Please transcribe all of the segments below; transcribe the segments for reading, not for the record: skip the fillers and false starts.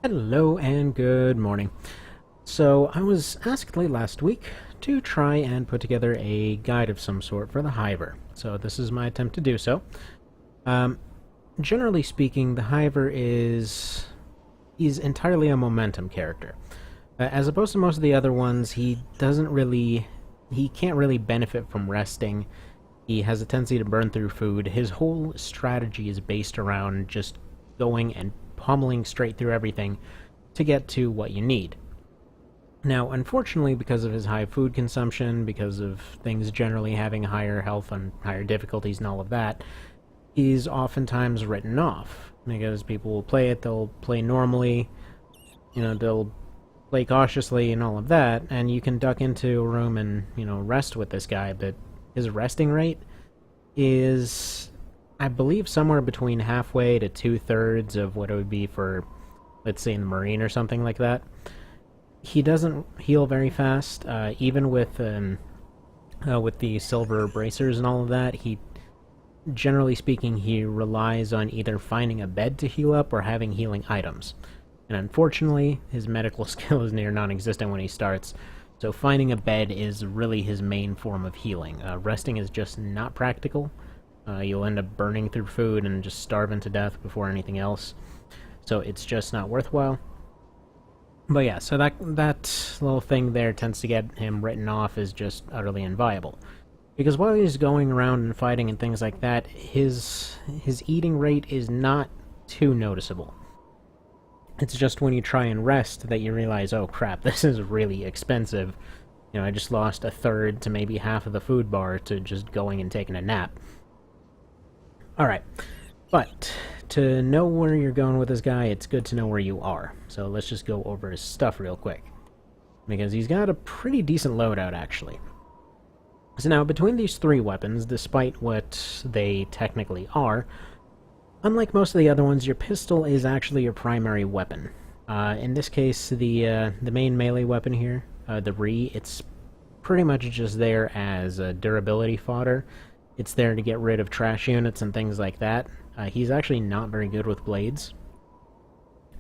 Hello and good morning. So, I was asked late last week to try and put together a guide of some sort for the Hiver. So, this is my attempt to do so. Um, Generally speaking, the Hiver he's entirely a momentum character. As opposed to most of the other ones, he can't really benefit from resting. He has a tendency to burn through food. His whole strategy is based around just going and pummeling straight through everything to get to what you need. Now, unfortunately, because of his high food consumption, because of things generally having higher health and higher difficulties and all of that, he's oftentimes written off. Because people will play it, they'll play normally, they'll play cautiously and all of that, and you can duck into a room and, rest with this guy, but his resting rate is, I believe, somewhere between halfway to two-thirds of what it would be for, let's say, in the Marine or something like that. He doesn't heal very fast, even with the silver bracers and all of that. Generally speaking, he relies on either finding a bed to heal up or having healing items. And unfortunately, his medical skill is near non-existent when he starts, so finding a bed is really his main form of healing. Resting is just not practical. You'll end up burning through food and just starving to death before anything else. So it's just not worthwhile. But yeah, so that little thing there tends to get him written off as just utterly inviable. Because while he's going around and fighting and things like that, his eating rate is not too noticeable. It's just when you try and rest that you realize, oh crap, this is really expensive. I just lost a third to maybe half of the food bar to just going and taking a nap. Alright, but to know where you're going with this guy, it's good to know where you are. So let's just go over his stuff real quick. Because he's got a pretty decent loadout, actually. So now, between these three weapons, despite what they technically are, unlike most of the other ones, your pistol is actually your primary weapon. In this case, the main melee weapon here, the it's pretty much just there as a durability fodder. It's there to get rid of trash units and things like that. He's actually not very good with blades.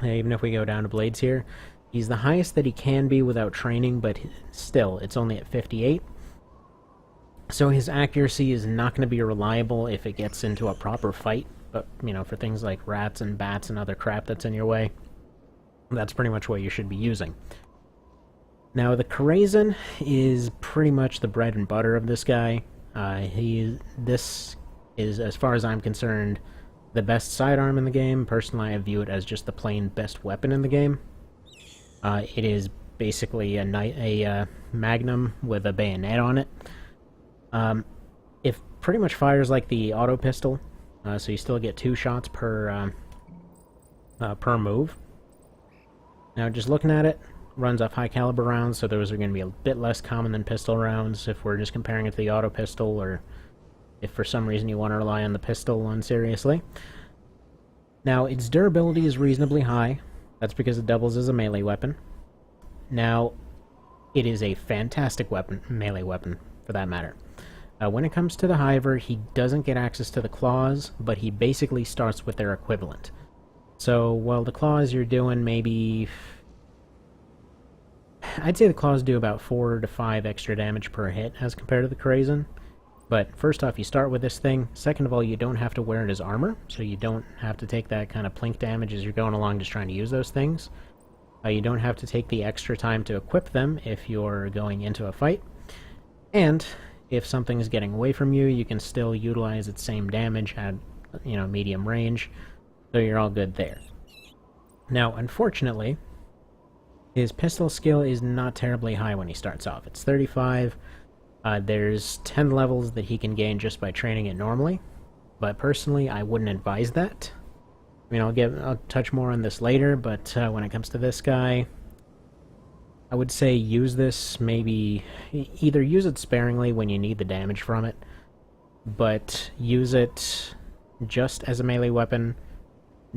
Even if we go down to blades here, he's the highest that he can be without training, but still, it's only at 58. So his accuracy is not going to be reliable if it gets into a proper fight, but, for things like rats and bats and other crap that's in your way, that's pretty much what you should be using. Now, the Krazen is pretty much the bread and butter of this guy. This is, as far as I'm concerned, the best sidearm in the game. Personally, I view it as just the plain best weapon in the game. It is basically a Magnum with a bayonet on it. It pretty much fires like the auto pistol, so you still get 2 shots per move. Now, just looking at it, runs off high caliber rounds, so those are going to be a bit less common than pistol rounds if we're just comparing it to the auto pistol, or if for some reason you want to rely on the pistol one seriously. Now, its durability is reasonably high. That's because it doubles as a melee weapon. Now, it is a fantastic melee weapon, for that matter. When it comes to the Hiver, he doesn't get access to the claws, but he basically starts with their equivalent. So, while the claws you're doing maybe... I'd say the claws do about 4 to 5 extra damage per hit as compared to the Krazen. But first off, you start with this thing. Second of all, you don't have to wear it as armor, so you don't have to take that kind of plink damage as you're going along just trying to use those things. You don't have to take the extra time to equip them if you're going into a fight. And if something is getting away from you, you can still utilize its same damage at, medium range, so you're all good there. Now, unfortunately, his pistol skill is not terribly high when he starts off. It's 35. There's 10 levels that he can gain just by training it normally, but personally, I wouldn't advise that. I'll touch more on this later, but when it comes to this guy, I would say use this maybe... Either use it sparingly when you need the damage from it, but use it just as a melee weapon.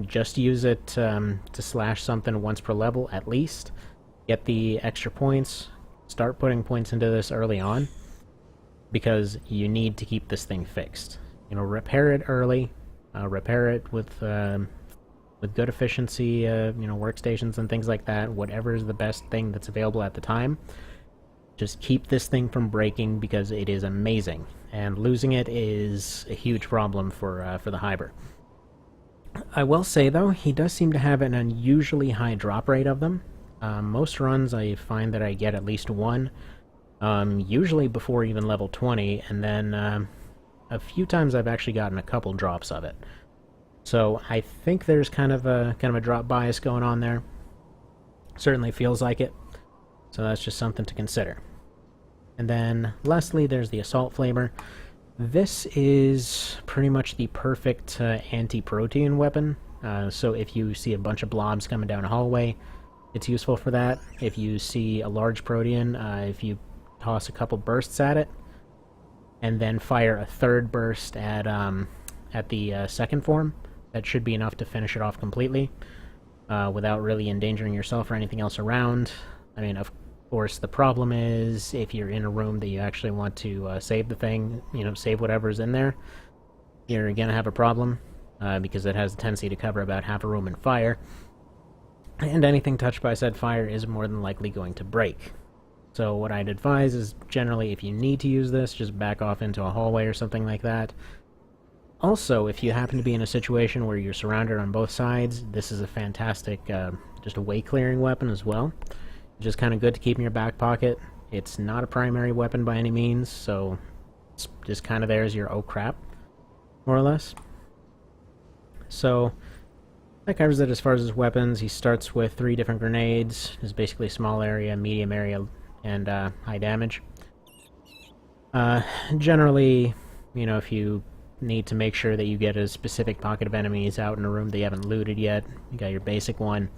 Just use it to slash something once per level, at least. Get the extra points. Start putting points into this early on, because you need to keep this thing fixed. Repair it early. Repair it with with good efficiency, workstations and things like that, whatever is the best thing that's available at the time. Just keep this thing from breaking because it is amazing, and losing it is a huge problem for the Hiver. I will say, though, he does seem to have an unusually high drop rate of them. Most runs I find that I get at least one, usually before even level 20, and then a few times I've actually gotten a couple drops of it. So I think there's kind of a drop bias going on there. Certainly feels like it. So that's just something to consider. And then lastly, there's the Assault Flamer. This is pretty much the perfect anti-protean weapon. So if you see a bunch of blobs coming down a hallway, it's useful for that. If you see a large protean, if you toss a couple bursts at it, and then fire a third burst at the second form, that should be enough to finish it off completely, without really endangering yourself or anything else around. I mean, of course, the problem is if you're in a room that you actually want to save the thing, save whatever's in there, you're gonna have a problem, because it has a tendency to cover about half a room in fire, and anything touched by said fire is more than likely going to break. So what I'd advise is, generally, if you need to use this, just back off into a hallway or something like that. Also, if you happen to be in a situation where you're surrounded on both sides, this is a fantastic, just a way-clearing weapon as well. Just kind of good to keep in your back pocket. It's not a primary weapon by any means, so it's just kind of there as your oh crap, more or less. So that covers it as far as his weapons. He starts with 3 different grenades. There's basically small area, medium area, and high damage. Generally, if you need to make sure that you get a specific pocket of enemies out in a room that you haven't looted yet, you got your basic one.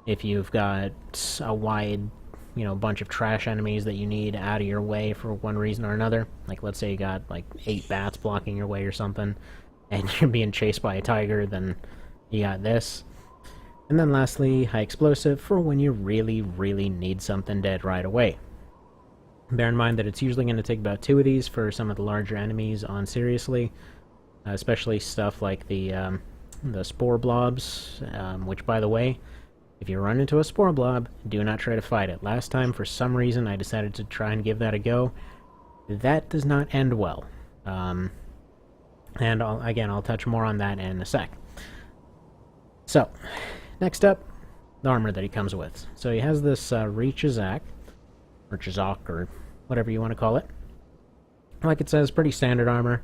If you've got a wide, bunch of trash enemies that you need out of your way for one reason or another, like let's say you got like 8 bats blocking your way or something, and you're being chased by a tiger, then you got this. And then lastly, high explosive for when you really, really need something dead right away. Bear in mind that it's usually going to take about 2 of these for some of the larger enemies on seriously, especially stuff like the spore blobs, which, by the way, if you run into a spore blob, do not try to fight it. Last time, for some reason, I decided to try and give that a go. That does not end well. And I'll touch more on that in a sec. So, next up, the armor that he comes with. So he has this Reach Chazak, or Chazak, or whatever you want to call it. Like it says, pretty standard armor.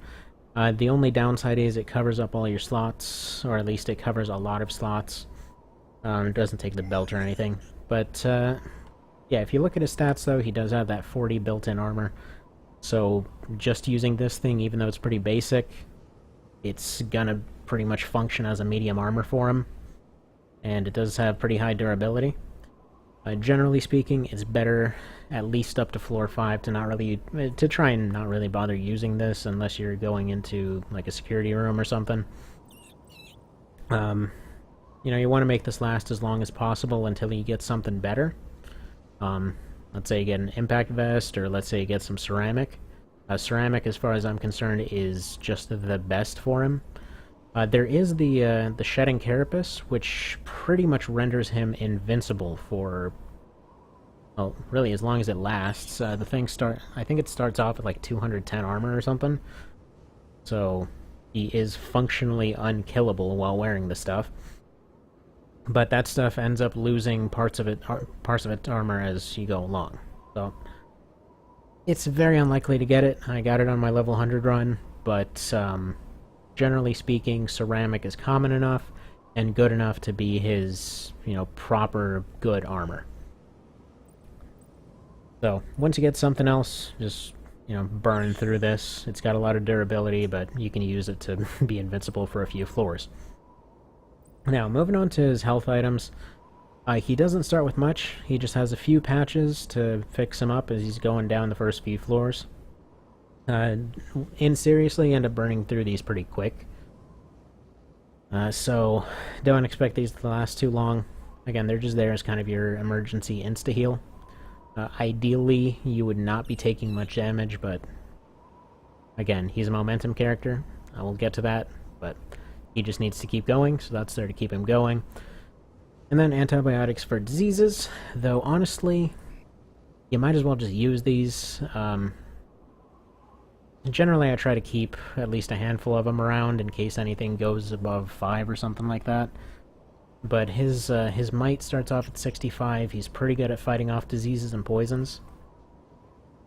The only downside is it covers up all your slots, or at least it covers a lot of slots. It doesn't take the belt or anything. But, yeah, if you look at his stats, though, he does have that 40 built-in armor. So, just using this thing, even though it's pretty basic, it's gonna pretty much function as a medium armor for him. And it does have pretty high durability. Generally speaking, it's better at least up to floor 5 to try and not really bother using this unless you're going into like a security room or something. You want to make this last as long as possible until you get something better. Let's say you get an impact vest, or let's say you get some ceramic. Ceramic, as far as I'm concerned, is just the best for him. There is the shedding carapace, which pretty much renders him invincible for, well, really as long as it lasts. The thing I think it starts off with like 210 armor or something. So he is functionally unkillable while wearing the stuff. But that stuff ends up losing parts of its armor as you go along. So it's very unlikely to get it. I got it on my level 100 run, but generally speaking, ceramic is common enough and good enough to be his, proper good armor. So once you get something else, just, burn through this. It's got a lot of durability, but you can use it to be invincible for a few floors. Now, moving on to his health items. He doesn't start with much. He just has a few patches to fix him up as he's going down the first few floors. Seriously, end up burning through these pretty quick. So, don't expect these to last too long. Again, they're just there as kind of your emergency insta-heal. Ideally, you would not be taking much damage, but again, he's a momentum character. I will get to that, but He just needs to keep going, so that's there to keep him going. And then antibiotics for diseases, though honestly, you might as well just use these. Generally, I try to keep at least a handful of them around in case anything goes above 5 or something like that. But his might starts off at 65. He's pretty good at fighting off diseases and poisons.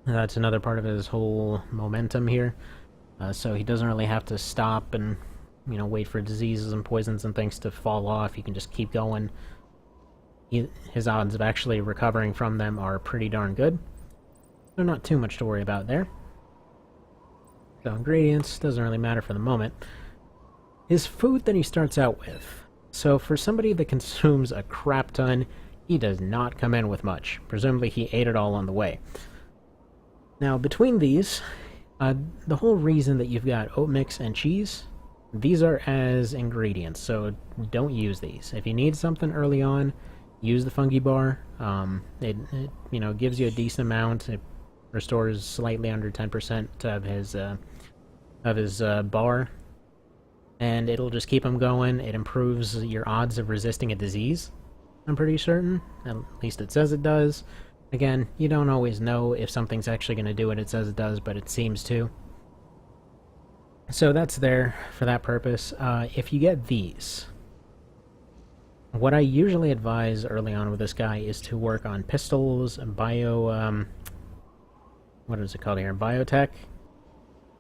That's another part of his whole momentum here. So he doesn't really have to stop and, wait for diseases and poisons and things to fall off. He can just keep going. His odds of actually recovering from them are pretty darn good. So not too much to worry about there. So ingredients, doesn't really matter for the moment. His food that he starts out with. So for somebody that consumes a crap ton, he does not come in with much. Presumably he ate it all on the way. Now between these, the whole reason that you've got oat mix and cheese, these are as ingredients, so don't use these. If you need something early on, use the fungi bar. It gives you a decent amount. It restores slightly under 10% of his bar, and it'll just keep him going. It improves your odds of resisting a disease, I'm pretty certain. At least it says it does. Again, you don't always know if something's actually going to do what it says it does, but it seems to. So that's there for that purpose. If you get these, what I usually advise early on with this guy is to work on pistols, what is it called here? Biotech,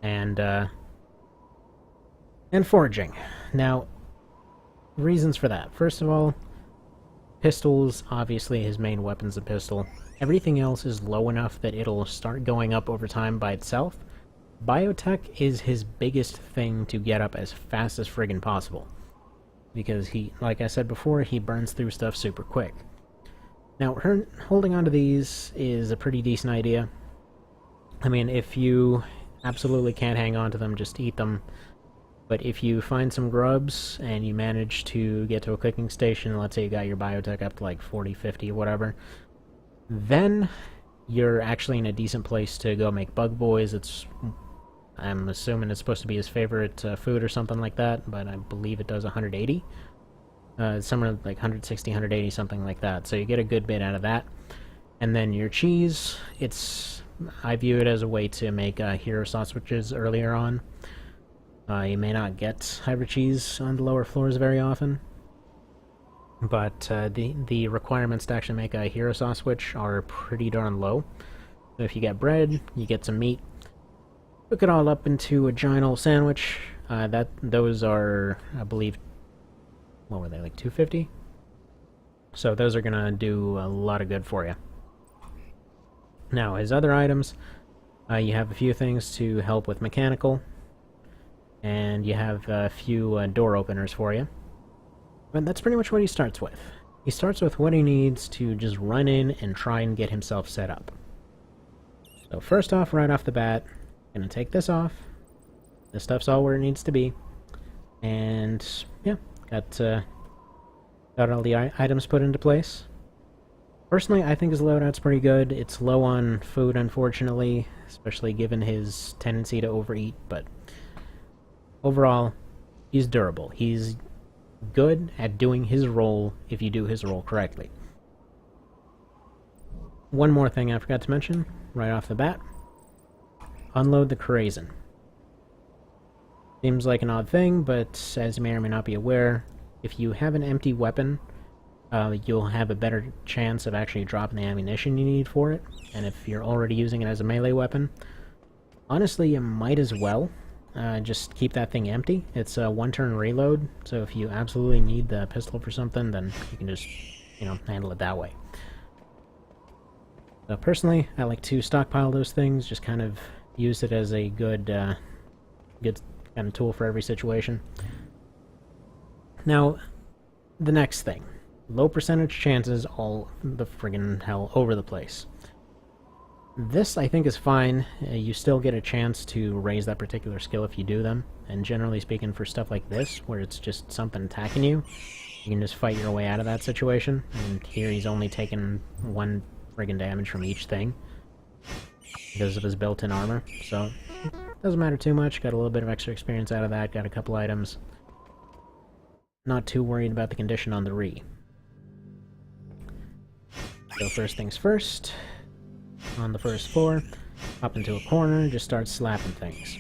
and foraging. Now, reasons for that. First of all, pistols, obviously his main weapon's a pistol. Everything else is low enough that it'll start going up over time by itself. Biotech is his biggest thing to get up as fast as friggin' possible. Because he, like I said before, he burns through stuff super quick. Now, holding onto these is a pretty decent idea. I mean, if you absolutely can't hang on to them, just eat them. But if you find some grubs and you manage to get to a cooking station, let's say you got your biotech up to like 40, 50, whatever, then you're actually in a decent place to go make bug boys. I'm assuming it's supposed to be his favorite food or something like that, but I believe it does 180. Somewhere like 160, 180, something like that. So you get a good bit out of that. And then your cheese, I view it as a way to make hero sandwiches earlier on. You may not get Hiver cheese on the lower floors very often, but the requirements to actually make a hero sandwich are pretty darn low. So if you get bread, you get some meat, cook it all up into a giant old sandwich. Those are, I believe, what were they, like $2.50? So those are gonna do a lot of good for you. Now, his other items, you have a few things to help with mechanical, and you have a few door openers for you. But that's pretty much what he starts with. He starts with what he needs to just run in and try and get himself set up. So first off, right off the bat, gonna take this off. This stuff's all where it needs to be. And yeah, got all the items put into place. Personally, I think his loadout's pretty good. It's low on food, unfortunately, especially given his tendency to overeat, but overall, he's durable. He's good at doing his role if you do his role correctly. One more thing I forgot to mention, right off the bat. Unload the Krazen. Seems like an odd thing, but as you may or may not be aware, if you have an empty weapon, you'll have a better chance of actually dropping the ammunition you need for it. And if you're already using it as a melee weapon, honestly, you might as well just keep that thing empty. It's a one-turn reload, so if you absolutely need the pistol for something, then you can just, handle it that way. So personally, I like to stockpile those things, just kind of use it as a good kind of tool for every situation. Now, the next thing. Low percentage chances all the friggin' hell over the place. This, I think, is fine. You still get a chance to raise that particular skill if you do them. And generally speaking, for stuff like this, where it's just something attacking you, you can just fight your way out of that situation. And here he's only taken 1 friggin' damage from each thing because of his built-in armor. So, doesn't matter too much. Got a little bit of extra experience out of that. Got a couple items. not too worried about the condition on the re. So first things first, on the first floor, hop into a corner, just start slapping things.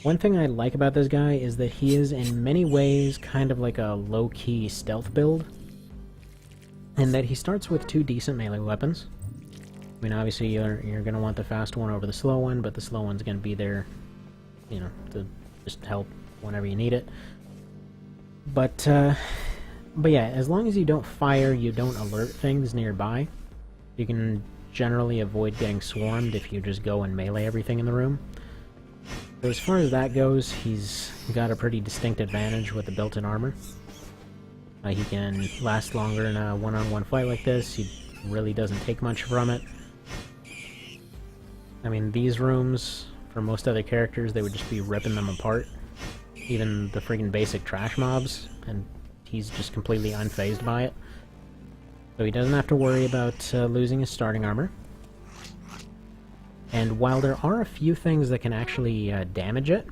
One thing I like about this guy is that he is in many ways kind of like a low-key stealth build, in that he starts with 2 decent melee weapons. I mean, obviously you're going to want the fast one over the slow one, but the slow one's going to be there, you know, to just help whenever you need it. But yeah, as long as you don't fire, you don't alert things nearby, you can generally avoid getting swarmed if you just go and melee everything in the room. So as far as that goes, he's got a pretty distinct advantage with the built-in armor. He can last longer in a one-on-one fight like this. He really doesn't take much from it. I mean, these rooms, for most other characters, they would just be ripping them apart. Even the friggin' basic trash mobs, and he's just completely unfazed by it. So he doesn't have to worry about losing his starting armor. And while there are a few things that can actually damage it,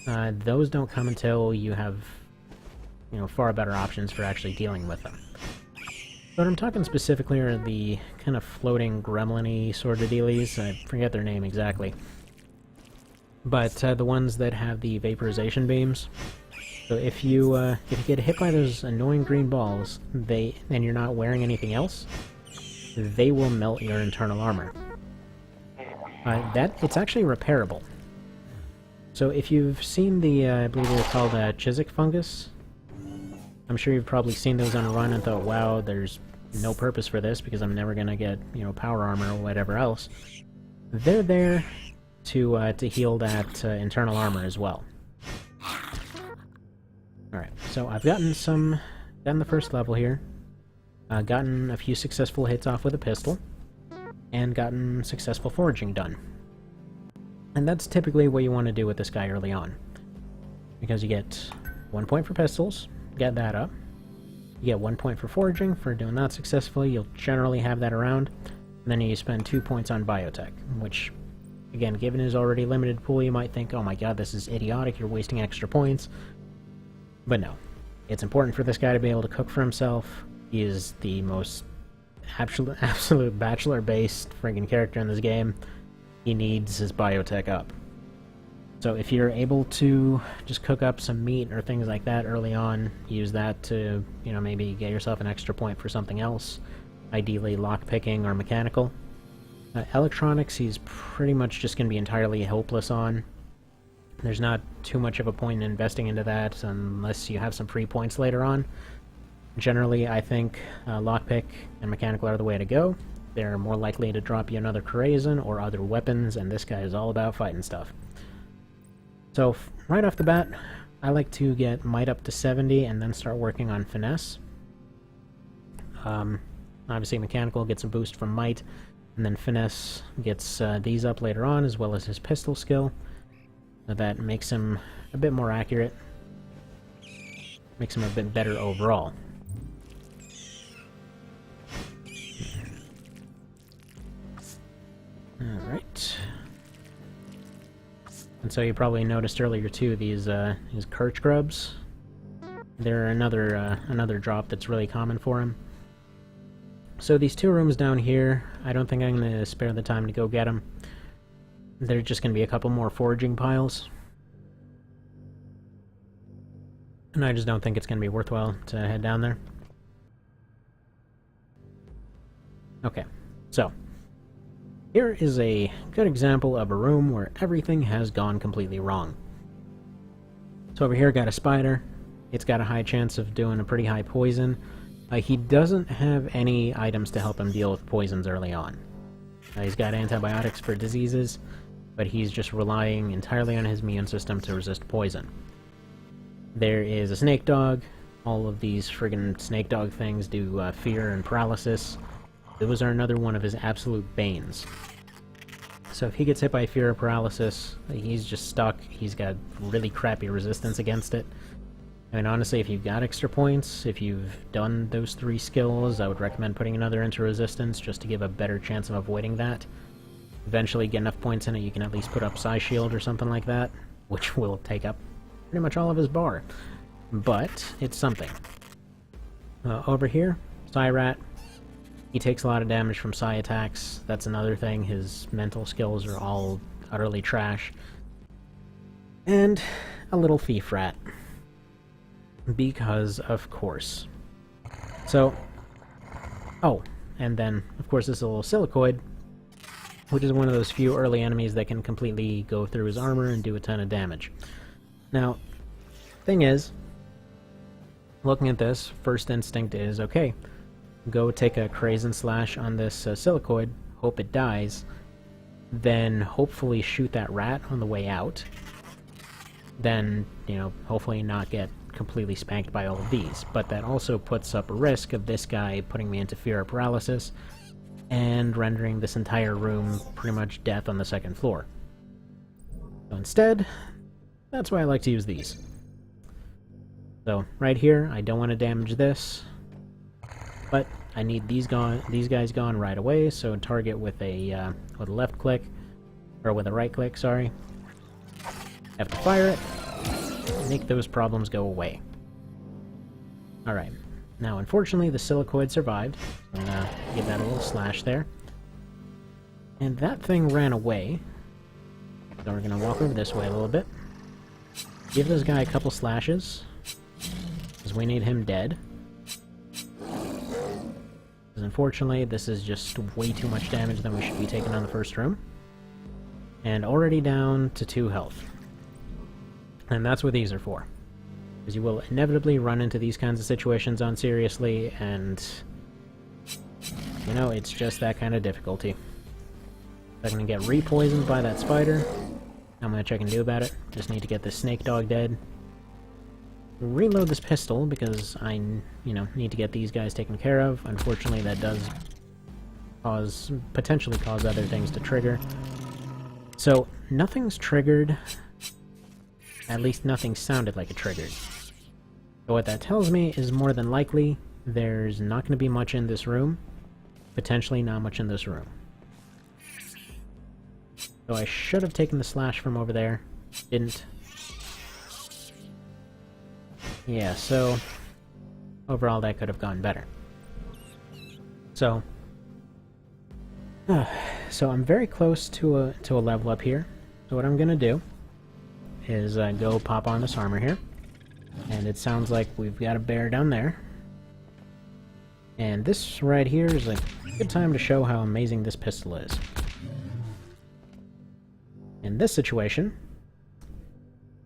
those don't come until you have, you know, far better options for actually dealing with them. What I'm talking specifically are the kind of floating gremlin-y sort of dealies. I forget their name exactly. But the ones that have the vaporization beams. So if you get hit by those annoying green balls, and you're not wearing anything else, they will melt your internal armor. It's actually repairable. So if you've seen the, I believe they're called Chiswick fungus, I'm sure you've probably seen those on a run and thought, wow, there's no purpose for this because I'm never going to get, you know, power armor or whatever else. They're there to heal that internal armor as well. Alright, so I've gotten the first level here, gotten a few successful hits off with a pistol, and gotten successful foraging done. And that's typically what you want to do with this guy early on, because you get 1 point for pistols, get that up, you get 1 point for foraging for doing that successfully. You'll generally have that around, and then you spend 2 points on biotech, which, again, given his already limited pool, you might think, oh my god, this is idiotic, you're wasting extra points. But no, it's important for this guy to be able to cook for himself. He is the most absolute bachelor-based friggin' character in this game. He needs his biotech up. So if you're able to just cook up some meat or things like that early on, use that to, you know, maybe get yourself an extra point for something else, ideally lockpicking or mechanical. Electronics, he's pretty much just going to be entirely hopeless on. There's not too much of a point in investing into that unless you have some free points later on. Generally, I think lockpick and mechanical are the way to go. They're more likely to drop you another Corazon or other weapons, and this guy is all about fighting stuff. So, right off the bat, I like to get might up to 70 and then start working on finesse. Obviously, mechanical gets a boost from might, and then finesse gets these up later on, as well as his pistol skill. That makes him a bit more accurate, makes him a bit better overall. Alright. And so you probably noticed earlier too, these Kirch grubs. They're another drop that's really common for him. So these 2 rooms down here, I don't think I'm going to spare the time to go get them. There's just going to be a couple more foraging piles. And I just don't think it's going to be worthwhile to head down there. Okay, so here is a good example of a room where everything has gone completely wrong. So over here, got a spider. It's got a high chance of doing a pretty high poison. He doesn't have any items to help him deal with poisons early on. He's got antibiotics for diseases, but he's just relying entirely on his immune system to resist poison. There is a snake dog. All of these friggin' snake dog things do fear and paralysis. Those are another one of his absolute banes. So if he gets hit by fear or paralysis, he's just stuck. He's got really crappy resistance against it. I mean, honestly, if you've got extra points, if you've done those 3 skills, I would recommend putting another into resistance just to give a better chance of avoiding that. Eventually get enough points in it, you can at least put up Psy Shield or something like that, which will take up pretty much all of his bar. but it's something. Over here, Psyrat. He takes a lot of damage from Psy attacks. That's another thing. His mental skills are all utterly trash. And a little Thief Rat. Because, of course. So, oh, and then, of course, this little Silicoid, which is one of those few early enemies that can completely go through his armor and do a ton of damage. Now, thing is, looking at this, first instinct is, okay, go take a Craze Slash on this Silicoid, hope it dies, then hopefully shoot that rat on the way out, then, you know, hopefully not get completely spanked by all of these. But that also puts up a risk of this guy putting me into fear or paralysis, and rendering this entire room pretty much death on the second floor. So instead, that's why I like to use these. So right here, I don't want to damage this, but I need these guys gone right away. So target with a left click, or with a right click, sorry. Have to fire it, make those problems go away. Alright, now unfortunately the Silicoid survived. I'm gonna give that a little slash there. And that thing ran away. So we're gonna walk over this way a little bit. Give this guy a couple slashes, because we need him dead. Because unfortunately this is just way too much damage than we should be taking on the first room. And already down to 2 health. And that's what these are for. Because you will inevitably run into these kinds of situations on seriously, and you know, it's just that kind of difficulty. I'm gonna get re-poisoned by that spider. Not much I can do about it. Just need to get this snake dog dead. Reload this pistol because I, you know, need to get these guys taken care of. Unfortunately, that does potentially cause other things to trigger. So nothing's triggered. At least nothing sounded like it triggered. So what that tells me is more than likely there's not going to be much in this room. Potentially not much in this room. So I should have taken the slash from over there. Didn't. Yeah, so overall that could have gone better. So I'm very close to a level up here. So what I'm going to do is go pop on this armor here. And it sounds like we've got a bear down there. And this right here is a good time to show how amazing this pistol is. In this situation,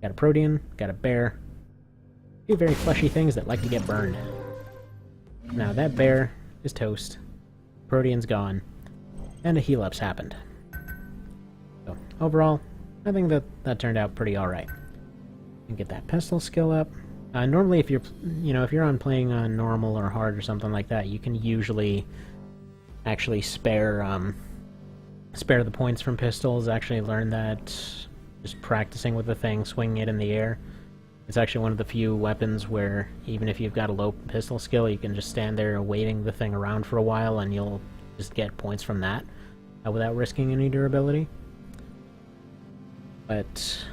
got a Protean, got a bear, two very fleshy things that like to get burned. Now that bear is toast, Protean's gone, and a heal-up's happened. So overall, I think that turned out pretty alright. And get that pistol skill up. Normally if you're, if you're playing on normal or hard or something like that, you can usually actually spare the points from pistols. Actually learned that just practicing with the thing, swinging it in the air. It's actually one of the few weapons where even if you've got a low pistol skill, you can just stand there waving the thing around for a while and you'll just get points from that without risking any durability. But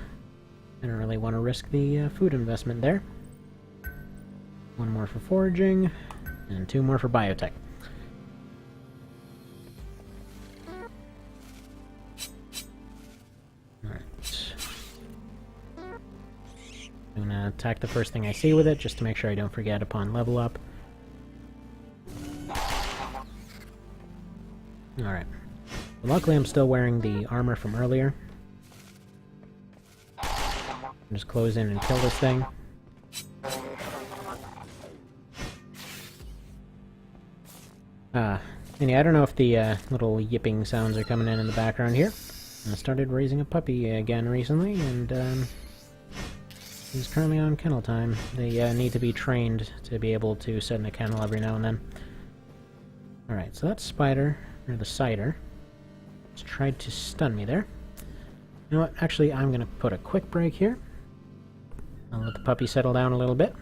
I don't really want to risk the food investment there. One more for foraging, and 2 more for biotech. Alright. I'm gonna attack the first thing I see with it, just to make sure I don't forget upon level up. Alright. Well, luckily I'm still wearing the armor from earlier. Just close in and kill this thing. And yeah, I don't know if the little yipping sounds are coming in the background here. I started raising a puppy again recently, and he's currently on kennel time. They need to be trained to be able to sit in a kennel every now and then. Alright, so that spider, or the cider, just tried to stun me there. You know what, actually I'm going to put a quick break here. I'll let the puppy settle down a little bit.